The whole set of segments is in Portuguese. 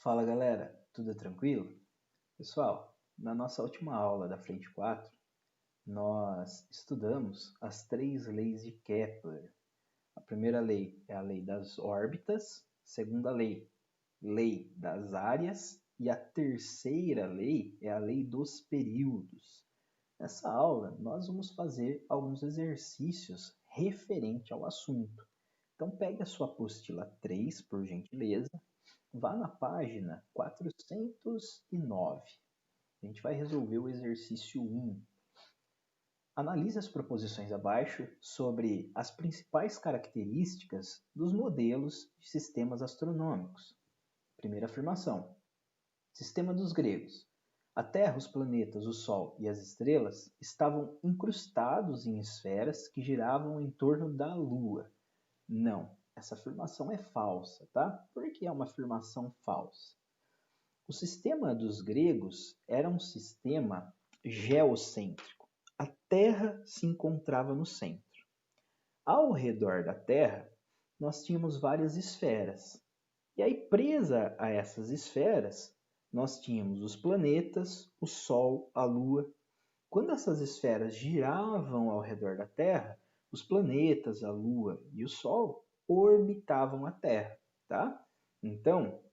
Fala galera, tudo tranquilo? Pessoal, na nossa última aula da Frente 4, nós estudamos as três leis de Kepler. A primeira lei é a lei das órbitas, a segunda lei, lei das áreas, e a terceira lei é a lei dos períodos. Nessa aula, nós vamos fazer alguns exercícios referente ao assunto. Então, pegue a sua apostila 3, por gentileza. Vá na página 409. A gente vai resolver o exercício 1. Analise as proposições abaixo sobre as principais características dos modelos de sistemas astronômicos. Primeira afirmação. Sistema dos gregos. A Terra, os planetas, o Sol e as estrelas estavam incrustados em esferas que giravam em torno da Lua. Não, essa afirmação é falsa, tá? Por que é uma afirmação falsa? O sistema dos gregos era um sistema geocêntrico. A Terra se encontrava no centro. Ao redor da Terra, nós tínhamos várias esferas. E aí, presa a essas esferas, nós tínhamos os planetas, o Sol, a Lua. Quando essas esferas giravam ao redor da Terra, os planetas, a Lua e o Sol orbitavam a Terra, tá? Então,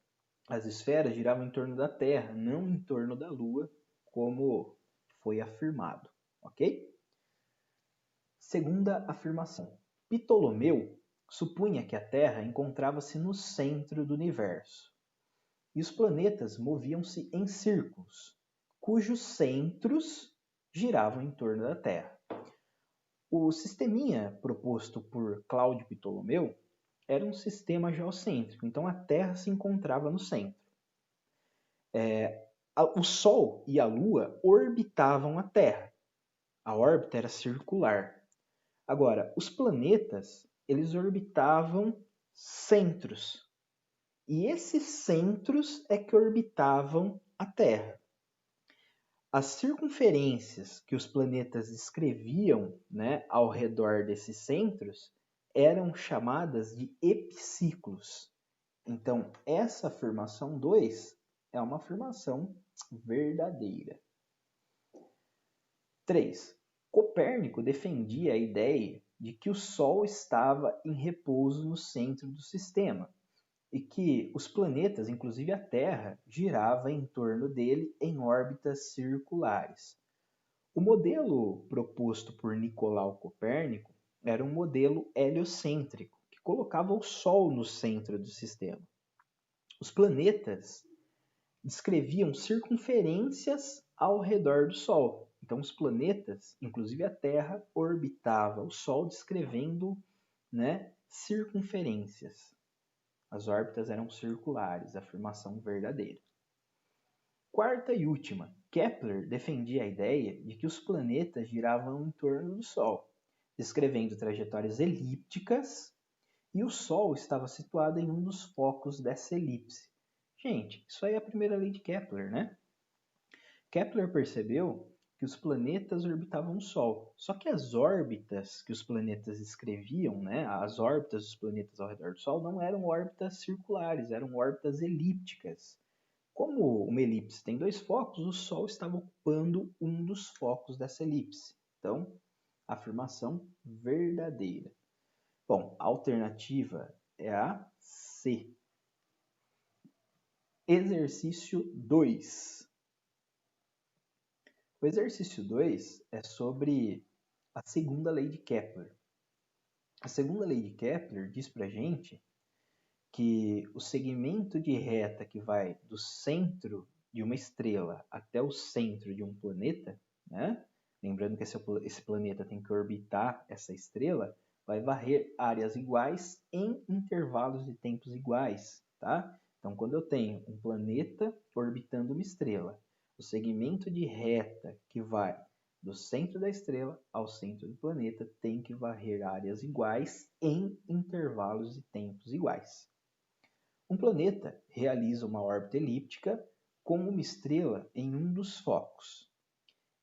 as esferas giravam em torno da Terra, não em torno da Lua, como foi afirmado, ok? Segunda afirmação. Ptolomeu supunha que a Terra encontrava-se no centro do universo e os planetas moviam-se em círculos, cujos centros giravam em torno da Terra. O sisteminha proposto por Cláudio Ptolomeu era um sistema geocêntrico, então a Terra se encontrava no centro. O Sol e a Lua orbitavam a Terra. A órbita era circular. Agora, os planetas, eles orbitavam centros. E esses centros é que orbitavam a Terra. As circunferências que os planetas descreviam, né, ao redor desses centros eram chamadas de epiciclos. Então, essa afirmação 2 é uma afirmação verdadeira. 3. Copérnico defendia a ideia de que o Sol estava em repouso no centro do sistema e que os planetas, inclusive a Terra, girava em torno dele em órbitas circulares. O modelo proposto por Nicolau Copérnico era um modelo heliocêntrico, que colocava o Sol no centro do sistema. Os planetas descreviam circunferências ao redor do Sol. Então, os planetas, inclusive a Terra, orbitava o Sol descrevendo, né, circunferências. As órbitas eram circulares, afirmação verdadeira. Quarta e última, Kepler defendia a ideia de que os planetas giravam em torno do Sol, descrevendo trajetórias elípticas, e o Sol estava situado em um dos focos dessa elipse. Gente, isso aí é a primeira lei de Kepler, né? Kepler percebeu que os planetas orbitavam o Sol, só que as órbitas que os planetas descreviam, né, as órbitas dos planetas ao redor do Sol, não eram órbitas circulares, eram órbitas elípticas. Como uma elipse tem dois focos, o Sol estava ocupando um dos focos dessa elipse. Então, afirmação verdadeira. Bom, a alternativa é a C. Exercício 2. O exercício 2 é sobre a segunda lei de Kepler. A segunda lei de Kepler diz para a gente que o segmento de reta que vai do centro de uma estrela até o centro de um planeta, né? Lembrando que esse planeta tem que orbitar essa estrela, vai varrer áreas iguais em intervalos de tempos iguais, tá? Então, quando eu tenho um planeta orbitando uma estrela, o segmento de reta que vai do centro da estrela ao centro do planeta tem que varrer áreas iguais em intervalos de tempos iguais. Um planeta realiza uma órbita elíptica com uma estrela em um dos focos.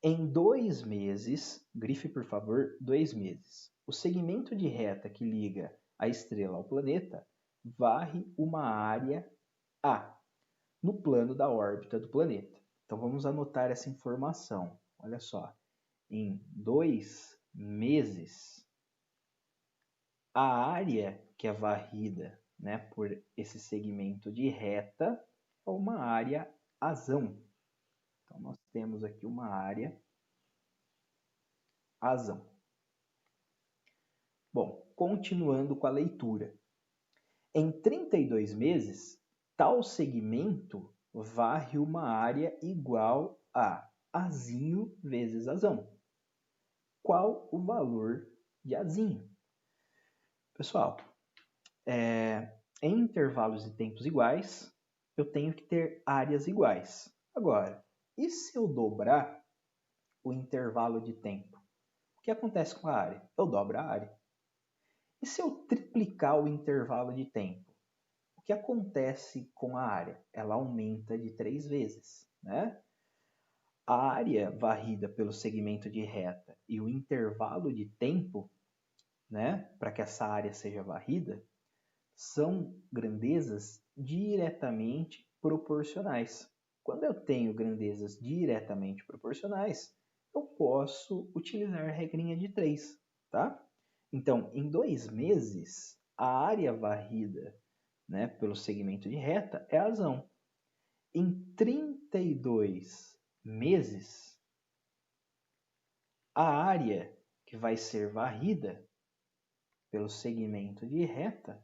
Em 2 meses, grife por favor, 2 meses, o segmento de reta que liga a estrela ao planeta varre uma área A. no plano da órbita do planeta. Então vamos anotar essa informação. Olha só, em 2 meses, a área que é varrida, né, por esse segmento de reta é uma área azão. Então nós temos aqui uma área azão. Bom, continuando com a leitura. Em 32 meses, tal segmento varre uma área igual a azinho vezes azão. Qual o valor de azinho? Pessoal, em intervalos de tempos iguais, eu tenho que ter áreas iguais. Agora, e se eu dobrar o intervalo de tempo? O que acontece com a área? Eu dobro a área. E se eu triplicar o intervalo de tempo? O que acontece com a área? Ela aumenta de 3 vezes, né? A área varrida pelo segmento de reta e o intervalo de tempo, né, para que essa área seja varrida, são grandezas diretamente proporcionais. Quando eu tenho grandezas diretamente proporcionais, eu posso utilizar a regrinha de 3, tá? Então, em 2 meses, a área varrida, né, pelo segmento de reta é azão. Em 32 meses, a área que vai ser varrida pelo segmento de reta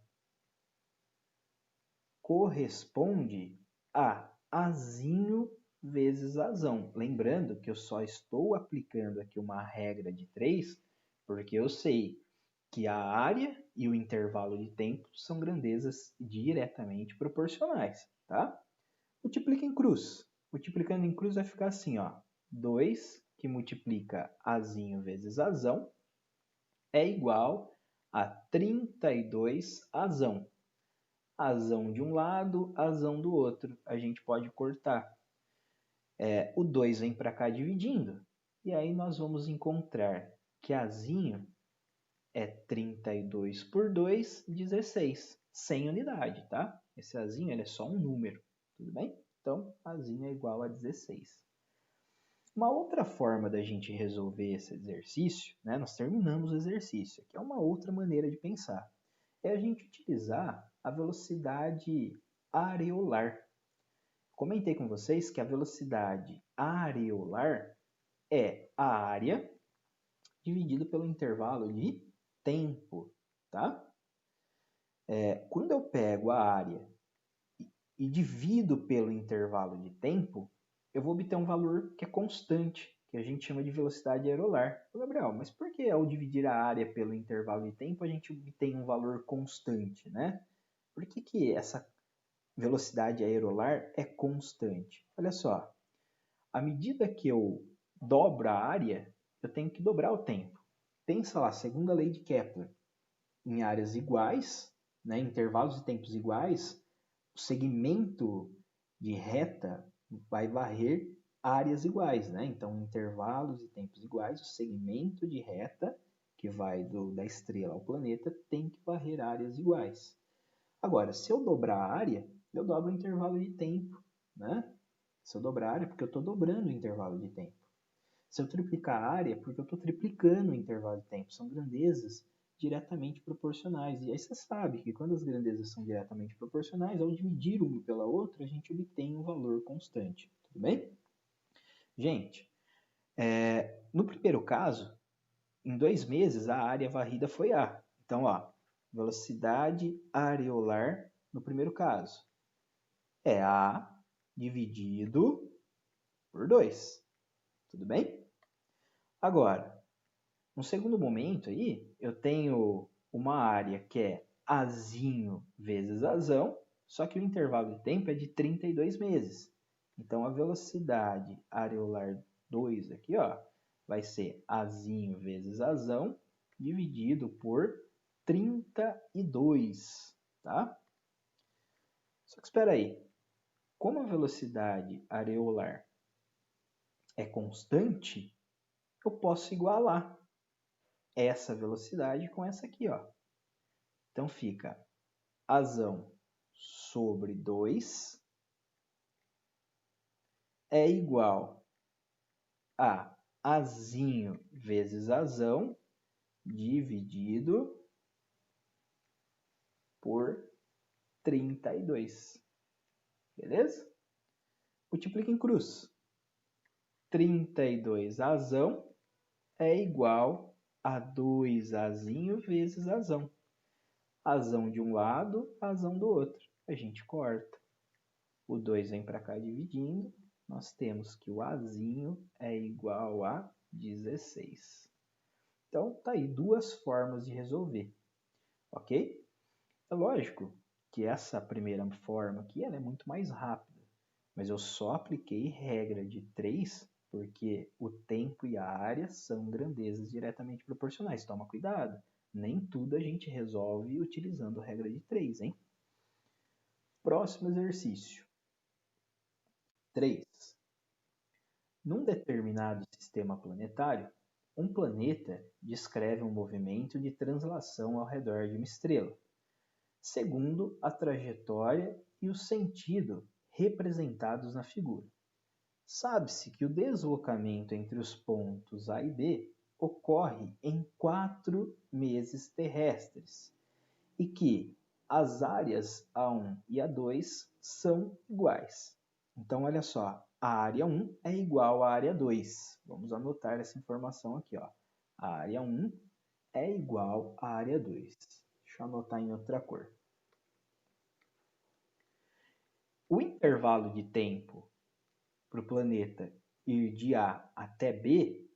corresponde a azinho vezes azão. Lembrando que eu só estou aplicando aqui uma regra de 3, porque eu sei que a área e o intervalo de tempo são grandezas diretamente proporcionais, tá? Multiplica em cruz. Multiplicando em cruz vai ficar assim, ó. 2 que multiplica azinho vezes azão é igual a 32 azão. Azão de um lado, azão do outro. A gente pode cortar. O 2 vem para cá dividindo. E aí nós vamos encontrar que azinho é 32 por 2, 16. Sem unidade, tá? Esse azinho ele é só um número. Tudo bem? Então, azinho é igual a 16. Uma outra forma da gente resolver esse exercício, né? Nós terminamos o exercício. Aqui é uma outra maneira de pensar. É a gente utilizar a velocidade areolar. Comentei com vocês que a velocidade areolar é a área dividido pelo intervalo de tempo, tá? Quando eu pego a área e divido pelo intervalo de tempo, eu vou obter um valor que é constante, que a gente chama de velocidade aerolar. Gabriel, mas por que ao dividir a área pelo intervalo de tempo a gente obtém um valor constante, né? Por que essa velocidade aerolar é constante? Olha só, à medida que eu dobro a área, eu tenho que dobrar o tempo. Pensa lá, segundo a lei de Kepler, em áreas iguais, né, intervalos de tempos iguais, o segmento de reta vai varrer áreas iguais, né? Então, intervalos e tempos iguais, o segmento de reta, que vai da estrela ao planeta, tem que varrer áreas iguais. Agora, se eu dobrar a área, eu dobro o intervalo de tempo, né? Se eu dobrar a área, porque eu estou dobrando o intervalo de tempo. Se eu triplicar a área, porque eu estou triplicando o intervalo de tempo. São grandezas diretamente proporcionais. E aí você sabe que quando as grandezas são diretamente proporcionais, ao dividir uma pela outra, a gente obtém um valor constante. Tudo bem? Gente, no primeiro caso, em 2 meses, a área varrida foi A. Então, ó, velocidade areolar no primeiro caso é A dividido por 2. Tudo bem? Agora, no segundo momento aí, eu tenho uma área que é azinho vezes azão, só que o intervalo de tempo é de 32 meses. Então, a velocidade areolar 2 aqui, ó, vai ser azinho vezes azão dividido por 32, tá? Só que espera aí, como a velocidade areolar é constante, eu posso igualar essa velocidade com essa aqui, ó. Então fica azão sobre 2 é igual a Azinho vezes Azão dividido por 32. Beleza? Multiplica em cruz. 32 Azão é igual a 2 Azinho vezes Azão. Azão de um lado, Azão do outro. A gente corta. O 2 vem para cá dividindo. Nós temos que o Azinho é igual a 16. Então, tá aí duas formas de resolver. Ok? É lógico que essa primeira forma aqui ela é muito mais rápida. Mas eu só apliquei regra de 3 porque o tempo e a área são grandezas diretamente proporcionais. Toma cuidado. Nem tudo a gente resolve utilizando regra de 3, hein? Próximo exercício. 3. Num determinado sistema planetário, um planeta descreve um movimento de translação ao redor de uma estrela, segundo a trajetória e o sentido representados na figura. Sabe-se que o deslocamento entre os pontos A e B ocorre em 4 meses terrestres e que as áreas A1 e A2 são iguais. Então, olha só, a área 1 é igual à área 2. Vamos anotar essa informação aqui. Ó. A área 1 é igual à área 2. Deixa eu anotar em outra cor. O intervalo de tempo para o planeta ir de A até B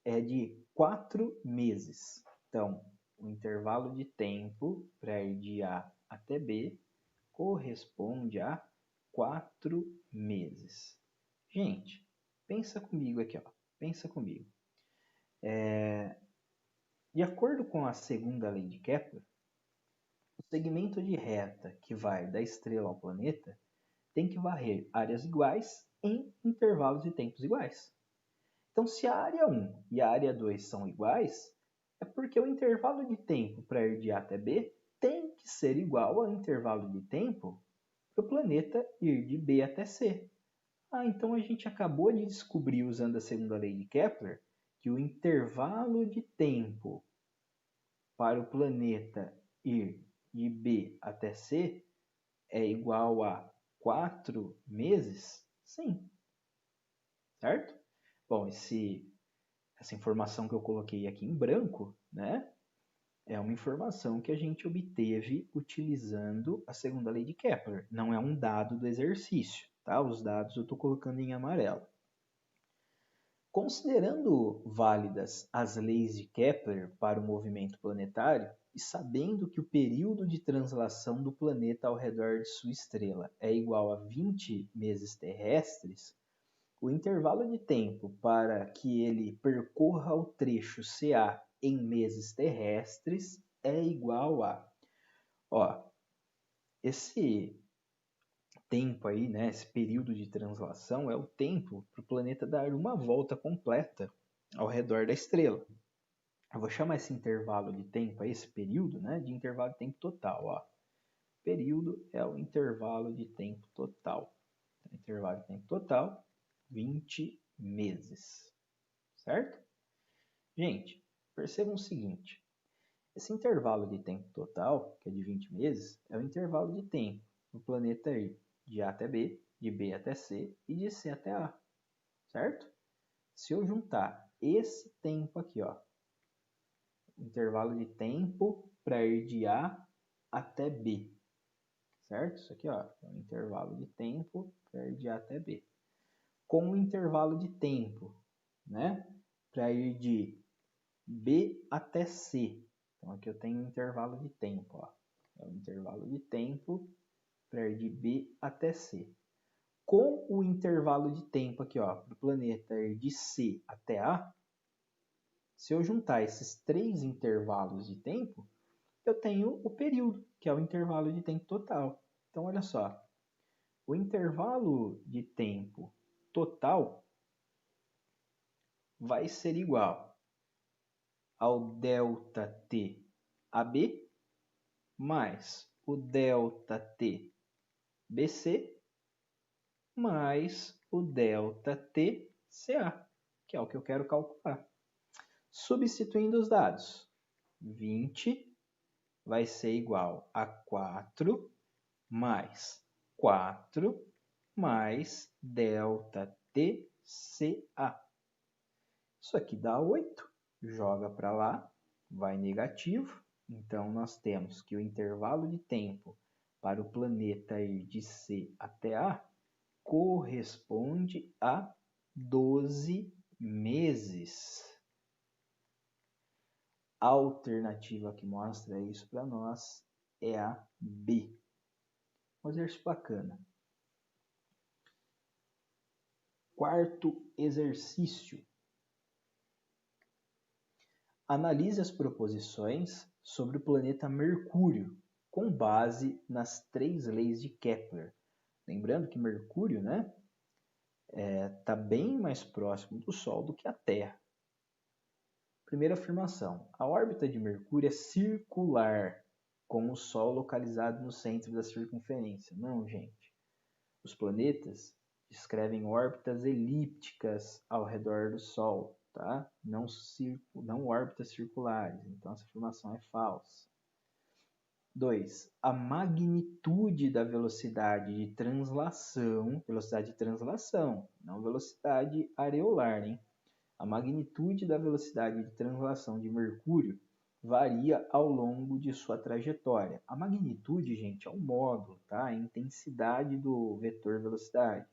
é de 4 meses. Então, o intervalo de tempo para ir de A até B corresponde a 4 meses. Gente, pensa comigo aqui, ó. Pensa comigo. De acordo com a segunda lei de Kepler, o segmento de reta que vai da estrela ao planeta tem que varrer áreas iguais em intervalos de tempos iguais. Então, se a área 1 e a área 2 são iguais, é porque o intervalo de tempo para ir de A até B tem que ser igual ao intervalo de tempo para o planeta ir de B até C. Então a gente acabou de descobrir, usando a segunda lei de Kepler, que o intervalo de tempo para o planeta ir de B até C é igual a 4 meses? Sim. Certo? Bom, essa informação que eu coloquei aqui em branco, né, é uma informação que a gente obteve utilizando a segunda lei de Kepler. Não é um dado do exercício, tá? Os dados eu estou colocando em amarelo. Considerando válidas as leis de Kepler para o movimento planetário e sabendo que o período de translação do planeta ao redor de sua estrela é igual a 20 meses terrestres, o intervalo de tempo para que ele percorra o trecho CA em meses terrestres é igual a... Ó, esse tempo aí, né, esse período de translação é o tempo para o planeta dar uma volta completa ao redor da estrela. Eu vou chamar esse intervalo de tempo, esse período, né, de intervalo de tempo total. Ó. Período é o intervalo de tempo total. Intervalo de tempo total, 20 meses. Certo? Gente, percebam o seguinte. Esse intervalo de tempo total, que é de 20 meses, é o intervalo de tempo do planeta ir de A até B, de B até C e de C até A. Certo? Se eu juntar esse tempo aqui, ó, intervalo de tempo para ir de A até B, certo? Isso aqui, ó, é o intervalo de tempo para ir de A até B. Com o intervalo de tempo, né, para ir de B até C. Então, aqui eu tenho um intervalo de tempo, ó. É o intervalo de tempo para ir de B até C. Com o intervalo de tempo aqui, ó, para o planeta ir de C até A, se eu juntar esses três intervalos de tempo, eu tenho o período, que é o intervalo de tempo total. Então, olha só. O intervalo de tempo total vai ser igual ao ΔT AB mais o ΔT BC mais o ΔTCA, que é o que eu quero calcular. Substituindo os dados, 20 vai ser igual a 4 mais 4 mais ΔTCA. Isso aqui dá 8, joga para lá, vai negativo. Então, nós temos que o intervalo de tempo para o planeta ir de C até A corresponde a 12 meses. A alternativa que mostra isso para nós é a B. Um exercício bacana. Quarto exercício. Analise as proposições sobre o planeta Mercúrio, com base nas 3 leis de Kepler. Lembrando que Mercúrio, né, tá bem mais próximo do Sol do que a Terra. Primeira afirmação. A órbita de Mercúrio é circular, com o Sol localizado no centro da circunferência. Não, gente. Os planetas descrevem órbitas elípticas ao redor do Sol, tá? Não órbitas circulares. Então, essa afirmação é falsa. 2. A magnitude da velocidade de translação, não velocidade areolar, hein? A magnitude da velocidade de translação de Mercúrio varia ao longo de sua trajetória. A magnitude, gente, é um módulo, tá? A intensidade do vetor velocidade.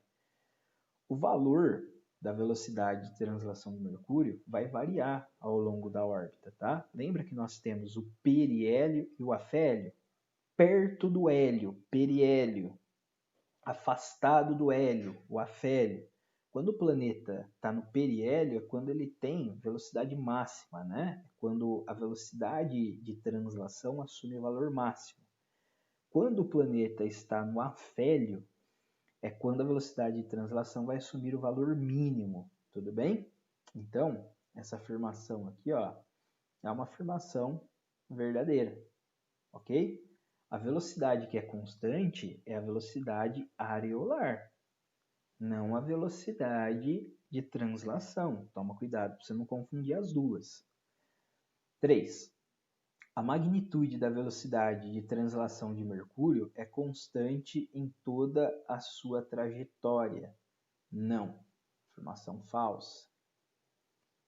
O valor da velocidade de translação de Mercúrio vai variar ao longo da órbita, tá? Lembra que nós temos o periélio e o afélio? Perto do hélio, periélio. Afastado do hélio, o afélio. Quando o planeta está no periélio, é quando ele tem velocidade máxima, né? É quando a velocidade de translação assume o valor máximo. Quando o planeta está no afélio, é quando a velocidade de translação vai assumir o valor mínimo, tudo bem? Então, essa afirmação aqui, ó, é uma afirmação verdadeira, ok? A velocidade que é constante é a velocidade areolar, não a velocidade de translação. Toma cuidado para você não confundir as duas. 3. A magnitude da velocidade de translação de Mercúrio é constante em toda a sua trajetória. Não. Afirmação falsa.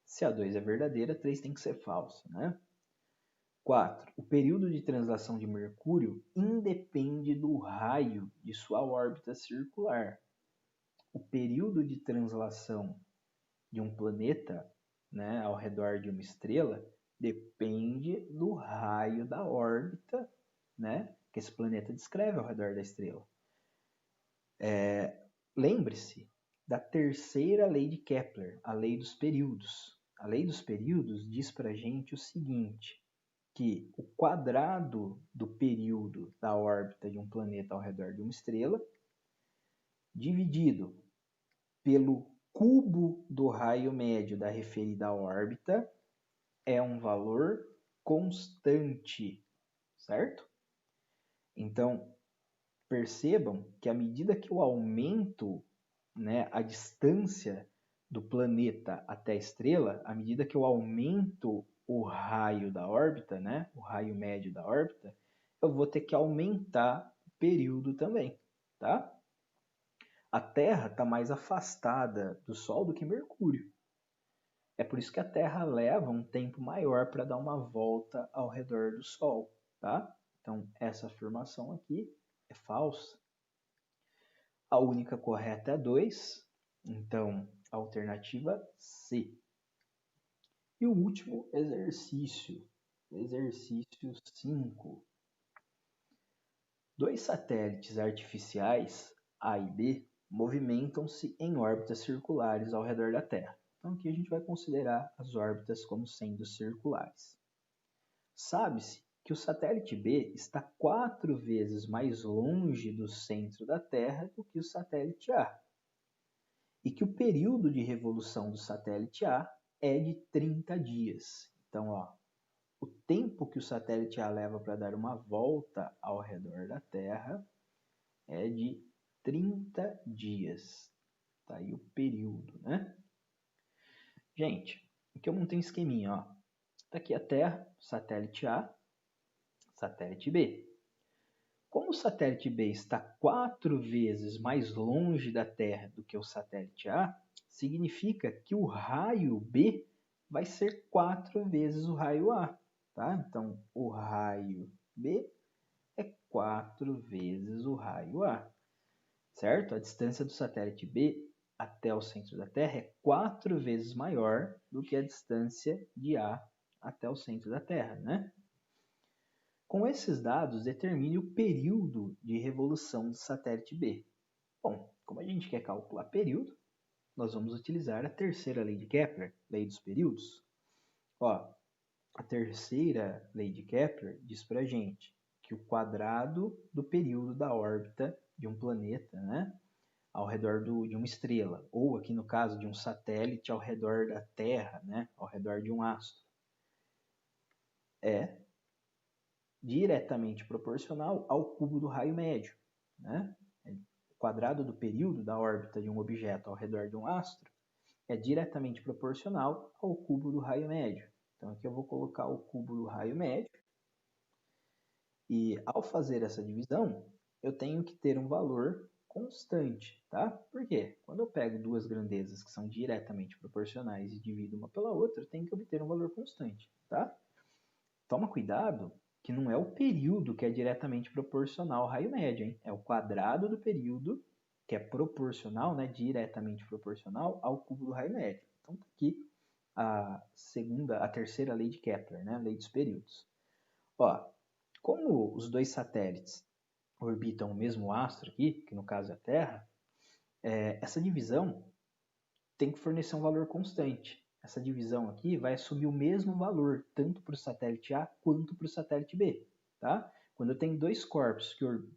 Se a 2 é verdadeira, a 3 tem que ser falsa, né? 4. O período de translação de Mercúrio independe do raio de sua órbita circular. O período de translação de um planeta, né, ao redor de uma estrela depende do raio da órbita, né, que esse planeta descreve ao redor da estrela. Lembre-se da terceira lei de Kepler, a lei dos períodos. A lei dos períodos diz para a gente o seguinte, que o quadrado do período da órbita de um planeta ao redor de uma estrela, dividido pelo cubo do raio médio da referida órbita, é um valor constante, certo? Então, percebam que à medida que eu aumento, né, a distância do planeta até a estrela, à medida que eu aumento o raio da órbita, né, o raio médio da órbita, eu vou ter que aumentar o período também, tá? A Terra está mais afastada do Sol do que Mercúrio. É por isso que a Terra leva um tempo maior para dar uma volta ao redor do Sol, tá? Então, essa afirmação aqui é falsa. A única correta é 2, então, alternativa C. E o último exercício, exercício 5. 2 satélites artificiais, A e B, movimentam-se em órbitas circulares ao redor da Terra. Então, aqui a gente vai considerar as órbitas como sendo circulares. Sabe-se que o satélite B está 4 vezes mais longe do centro da Terra do que o satélite A. E que o período de revolução do satélite A é de 30 dias. Então, ó, o tempo que o satélite A leva para dar uma volta ao redor da Terra é de 30 dias. Tá aí o período, né? Gente, aqui eu montei um esqueminha, ó. Tá aqui a Terra, satélite A, satélite B. Como o satélite B está 4 vezes mais longe da Terra do que o satélite A, significa que o raio B vai ser 4 vezes o raio A, tá? Então, o raio B é 4 vezes o raio A, certo? A distância do satélite B até o centro da Terra é 4 vezes maior do que a distância de A até o centro da Terra, né? Com esses dados, determine o período de revolução do satélite B. Bom, como a gente quer calcular período, nós vamos utilizar a terceira lei de Kepler, lei dos períodos. Ó, a terceira lei de Kepler diz para a gente que o quadrado do período da órbita de um planeta, né, ao redor de uma estrela, ou aqui no caso de um satélite ao redor da Terra, né, ao redor de um astro, é diretamente proporcional ao cubo do raio médio, né? O quadrado do período da órbita de um objeto ao redor de um astro é diretamente proporcional ao cubo do raio médio. Então aqui eu vou colocar o cubo do raio médio e ao fazer essa divisão, eu tenho que ter um valor constante, tá? Por quê? Quando eu pego duas grandezas que são diretamente proporcionais e divido uma pela outra, eu tenho que obter um valor constante, tá? Toma cuidado que não é o período que é diretamente proporcional ao raio médio, hein? É o quadrado do período que é proporcional, né, diretamente proporcional ao cubo do raio médio. Então tá aqui a terceira lei de Kepler, né, a lei dos períodos. Ó, como os dois satélites orbitam o mesmo astro aqui, que no caso é a Terra, essa divisão tem que fornecer um valor constante. Essa divisão aqui vai assumir o mesmo valor, tanto para o satélite A quanto para o satélite B. Tá? Quando eu tenho dois corpos,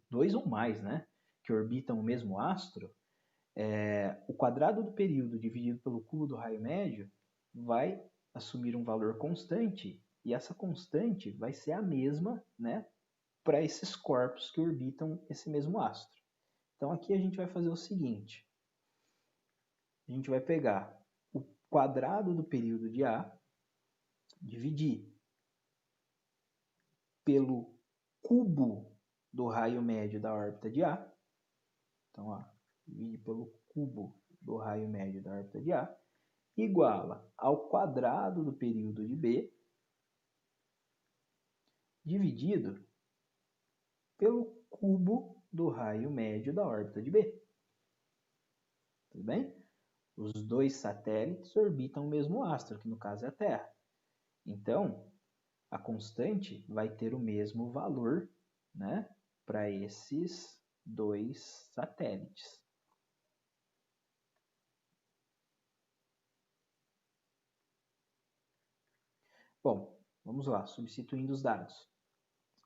dois ou mais, né, que orbitam o mesmo astro, o quadrado do período dividido pelo cubo do raio médio vai assumir um valor constante, e essa constante vai ser a mesma, né, para esses corpos que orbitam esse mesmo astro. Então aqui a gente vai fazer o seguinte: a gente vai pegar o quadrado do período de A, dividir pelo cubo do raio médio da órbita de A. Então, ó, divide pelo cubo do raio médio da órbita de A, iguala ao quadrado do período de B, dividido pelo cubo do raio médio da órbita de B. Tudo bem? Os dois satélites orbitam o mesmo astro, que no caso é a Terra. Então, a constante vai ter o mesmo valor, né, para esses dois satélites. Bom, vamos lá, substituindo os dados.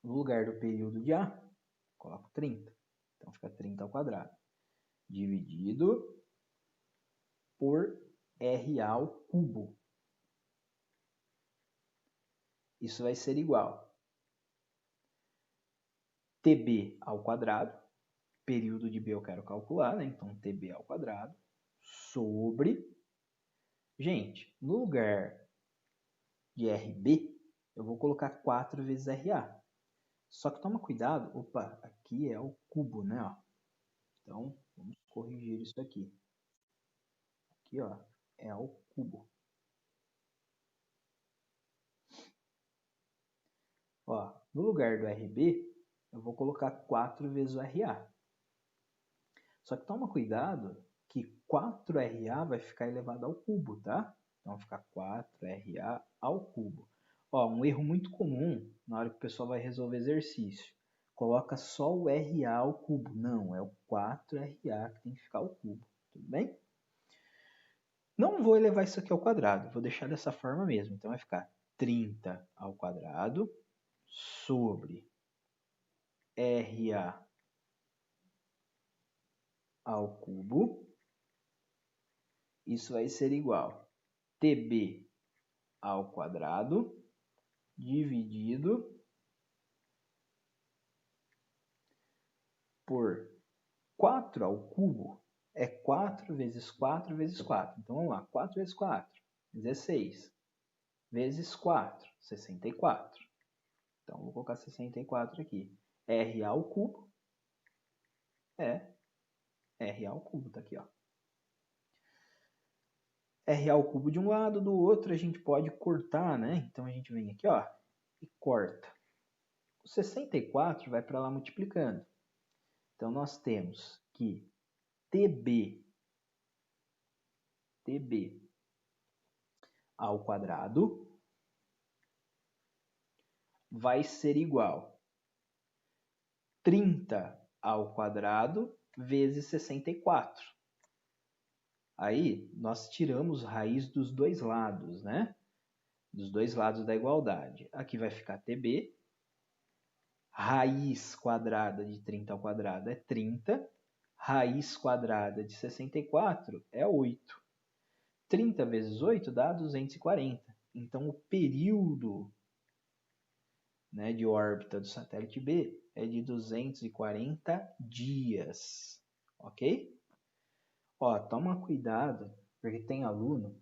No lugar do período de A, coloco 30. Então fica 30 ao quadrado. Dividido por RA ao cubo. Isso vai ser igual TB ao quadrado. Período de B eu quero calcular, né? Então TB ao quadrado sobre... Gente, no lugar de RB, eu vou colocar 4 vezes RA. Só que toma cuidado, opa, aqui é o cubo, né? Ó. Então, vamos corrigir isso aqui. Aqui, ó, é o cubo. Ó, no lugar do RB, eu vou colocar 4 vezes o RA. Só que toma cuidado que 4RA vai ficar elevado ao cubo, tá? Então vai ficar 4RA ao cubo. Ó, um erro muito comum na hora que o pessoal vai resolver exercício. Coloca só o RA ao cubo. Não, é o 4RA que tem que ficar ao cubo. Tudo bem? Não vou elevar isso aqui ao quadrado. Vou deixar dessa forma mesmo. Então vai ficar 30 ao quadrado sobre RA ao cubo. Isso vai ser igual TB ao quadrado dividido por 4 ao cubo. é 4 vezes 4 vezes 4. Então, vamos lá. 4 vezes 4, 16. Vezes 4, 64. Então, vou colocar 64 aqui. R ao cubo é R ao cubo. Tá aqui, ó. R ao cubo de um lado, do outro a gente pode cortar, né? Então, a gente vem aqui, ó, e corta. O 64 vai para lá multiplicando. Então, nós temos que TB ao quadrado vai ser igual a 30 ao quadrado vezes 64. Aí, nós tiramos raiz dos dois lados, né? Dos dois lados da igualdade. Aqui vai ficar TB. Raiz quadrada de 30 ao quadrado é 30. Raiz quadrada de 64 é 8. 30 vezes 8 dá 240. Então, o período, né, de órbita do satélite B é de 240 dias. Ok? Ó, toma cuidado, porque tem aluno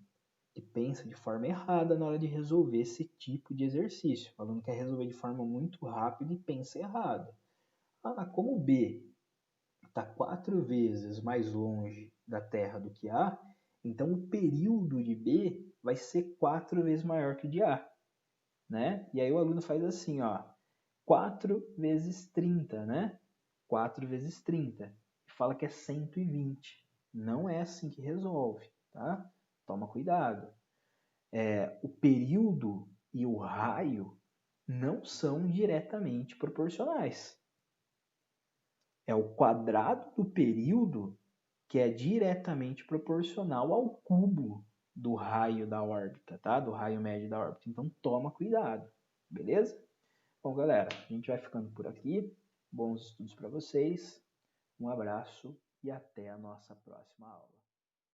que pensa de forma errada na hora de resolver esse tipo de exercício. O aluno quer resolver de forma muito rápida e pensa errado. Ah, como o B está 4 vezes mais longe da Terra do que A, então o período de B vai ser 4 vezes maior que o de A. Né? E aí o aluno faz assim, ó, 4 vezes 30, né? 4 vezes 30. E fala que é 120. Não é assim que resolve, tá? Toma cuidado. O período e o raio não são diretamente proporcionais. É o quadrado do período que é diretamente proporcional ao cubo do raio da órbita, tá? Do raio médio da órbita. Então toma cuidado, beleza? Bom, galera, a gente vai ficando por aqui. Bons estudos para vocês. Um abraço e até a nossa próxima aula.